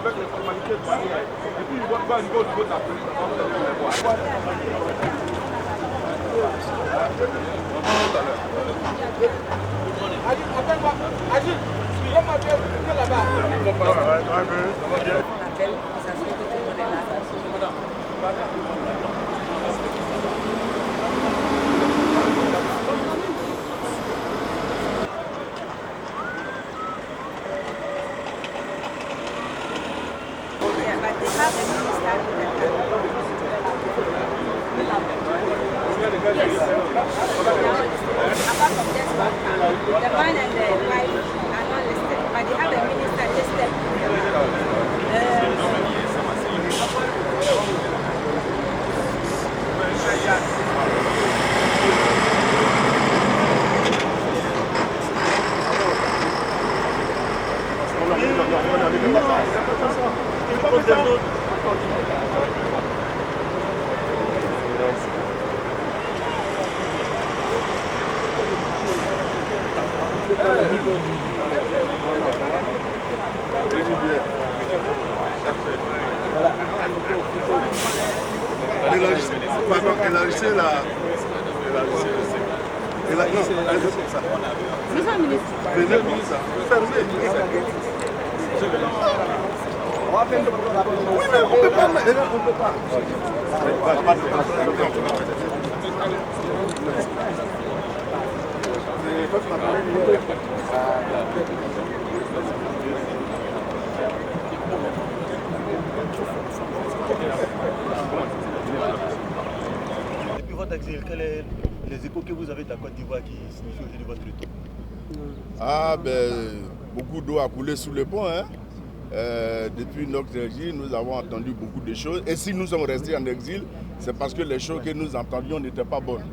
avec les formalités de manière. Et puis il va arriver au niveau de la police. Apart from this one, the man and the wife are not listed, but they have a minister listed. Élargissez la... Venez comme ça. Fermez. Oui, mais on ne peut pas. On peut pas. Depuis votre exil, quels sont les échos que vous avez de la Côte d'Ivoire qui signifient aujourd'hui votre retour? Ah ben, beaucoup d'eau a coulé sous le pont. Hein. Depuis notre exil, nous avons entendu beaucoup de choses. Et si nous sommes restés en exil, c'est parce que les choses que nous entendions n'étaient pas bonnes.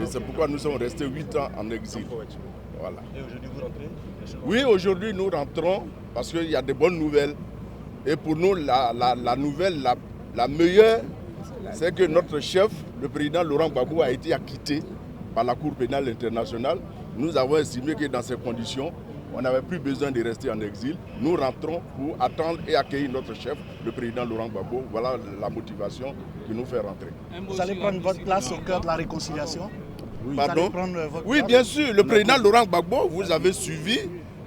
Et c'est pourquoi nous sommes restés 8 ans en exil. Voilà. Et aujourd'hui, vous rentrez? Oui, aujourd'hui, nous rentrons parce qu'il y a de bonnes nouvelles. Et pour nous, la nouvelle la meilleure, c'est que notre chef, le président Laurent Gbagbo, a été acquitté par la Cour pénale internationale. Nous avons estimé que dans ces conditions, on n'avait plus besoin de rester en exil. Nous rentrons pour attendre et accueillir notre chef, le président Laurent Gbagbo. Voilà la motivation qui nous fait rentrer. Vous allez prendre votre place au cœur de la réconciliation? Pardon? Oui, bien sûr. Le président Laurent Gbagbo, vous avez suivi,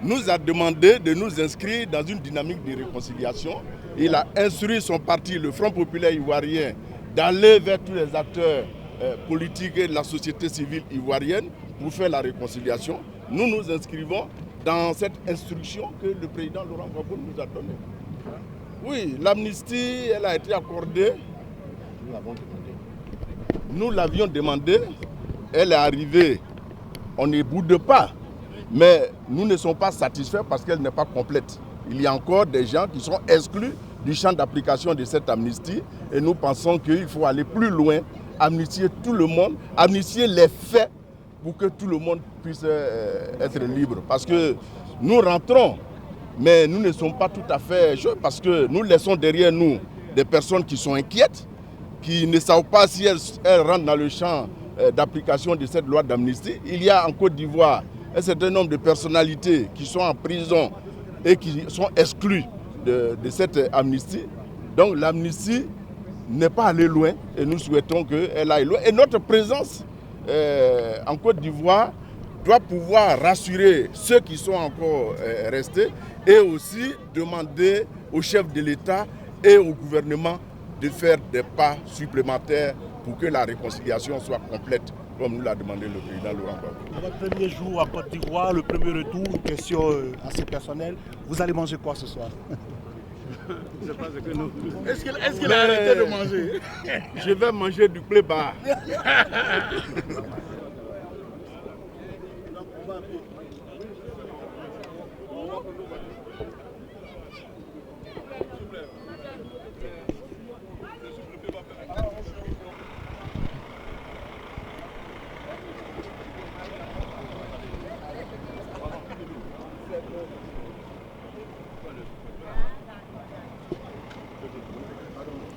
nous a demandé de nous inscrire dans une dynamique de réconciliation. Il a instruit son parti, le Front populaire ivoirien, d'aller vers tous les acteurs politiques et de la société civile ivoirienne pour faire la réconciliation. Nous nous inscrivons dans cette instruction que le président Laurent Gbagbo nous a donnée. Oui, l'amnistie, elle a été accordée. Nous l'avions demandé. Elle est arrivée. On ne boude pas. Mais nous ne sommes pas satisfaits parce qu'elle n'est pas complète. Il y a encore des gens qui sont exclus du champ d'application de cette amnistie. Et nous pensons qu'il faut aller plus loin, amnistier tout le monde, amnistier les faits pour que tout le monde puisse être libre. Parce que nous rentrons, mais nous ne sommes pas tout à fait jeunes parce que nous laissons derrière nous des personnes qui sont inquiètes, qui ne savent pas si elles rentrent dans le champ d'application de cette loi d'amnistie. Il y a en Côte d'Ivoire un certain nombre de personnalités qui sont en prison et qui sont exclues de cette amnistie. Donc l'amnistie n'est pas allée loin et nous souhaitons qu'elle aille loin. Et notre présence en Côte d'Ivoire doit pouvoir rassurer ceux qui sont encore restés et aussi demander au chef de l'État et au gouvernement de faire des pas supplémentaires pour que la réconciliation soit complète, comme nous l'a demandé le président Laurent Gbagbo. Votre premier jour en Côte d'Ivoire, le premier retour, une question assez personnelle. Vous allez manger quoi ce soir? Je pense que nous... Est-ce qu'il a arrêté de manger? Je vais manger du clébar.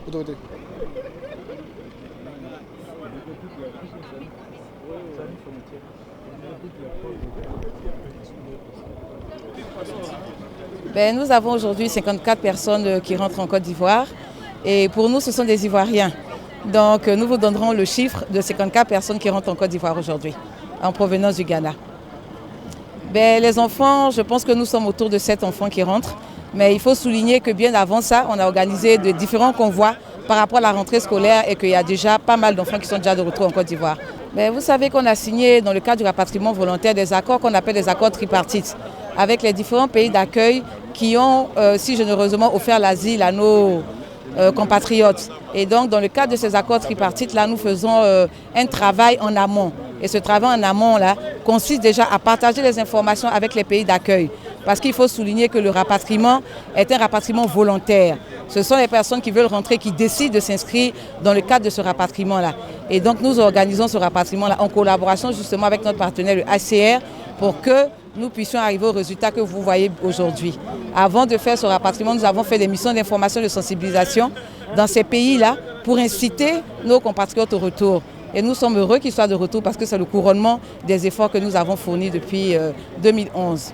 Autorité. Nous avons aujourd'hui 54 personnes qui rentrent en Côte d'Ivoire et pour nous ce sont des Ivoiriens. Donc nous vous donnerons le chiffre de 54 personnes qui rentrent en Côte d'Ivoire aujourd'hui en provenance du Ghana. Les enfants, je pense que nous sommes autour de 7 enfants qui rentrent, mais il faut souligner que bien avant ça, on a organisé de différents convois par rapport à la rentrée scolaire et qu'il y a déjà pas mal d'enfants qui sont déjà de retour en Côte d'Ivoire. Vous savez qu'on a signé dans le cadre du rapatriement volontaire des accords qu'on appelle des accords tripartites avec les différents pays d'accueil qui ont si généreusement offert l'asile à nos compatriotes. Et donc dans le cadre de ces accords tripartites, là nous faisons un travail en amont. Et ce travail en amont là consiste déjà à partager les informations avec les pays d'accueil. Parce qu'il faut souligner que le rapatriement est un rapatriement volontaire. Ce sont les personnes qui veulent rentrer, qui décident de s'inscrire dans le cadre de ce rapatriement-là. Et donc nous organisons ce rapatriement-là en collaboration justement avec notre partenaire, le ACR, pour que nous puissions arriver au résultat que vous voyez aujourd'hui. Avant de faire ce rapatriement, nous avons fait des missions d'information et de sensibilisation dans ces pays-là pour inciter nos compatriotes au retour. Et nous sommes heureux qu'ils soient de retour parce que c'est le couronnement des efforts que nous avons fournis depuis 2011.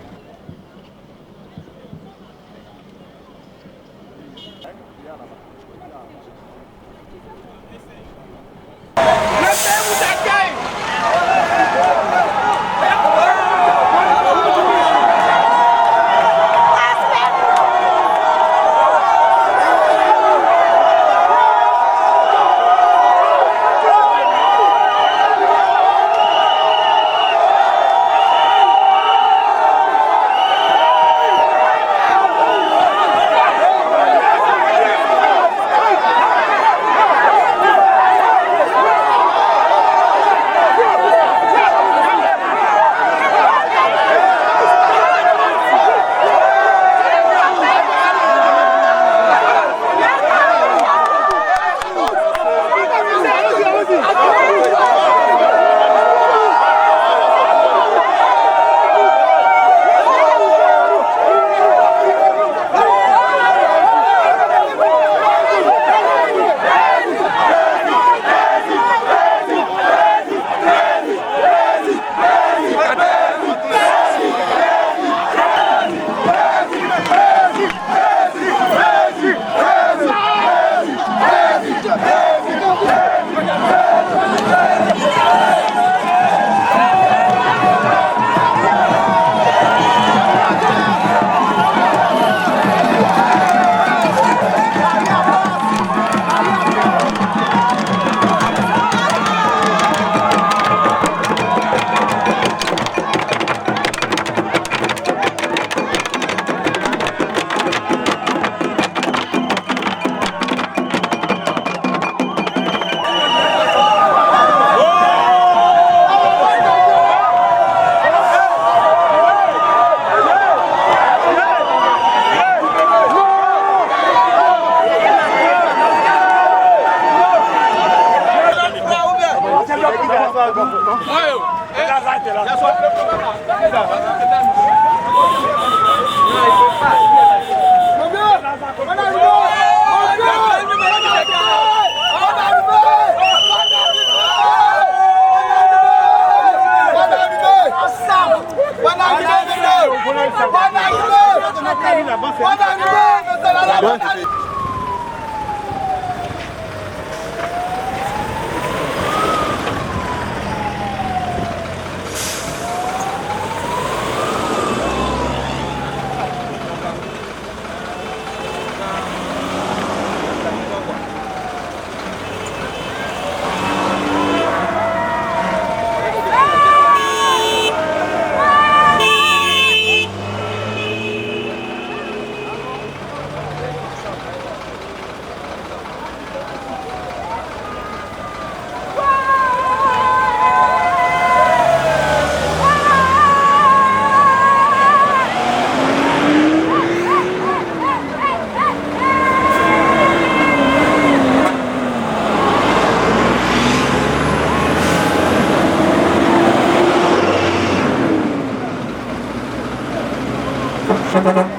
Thank you.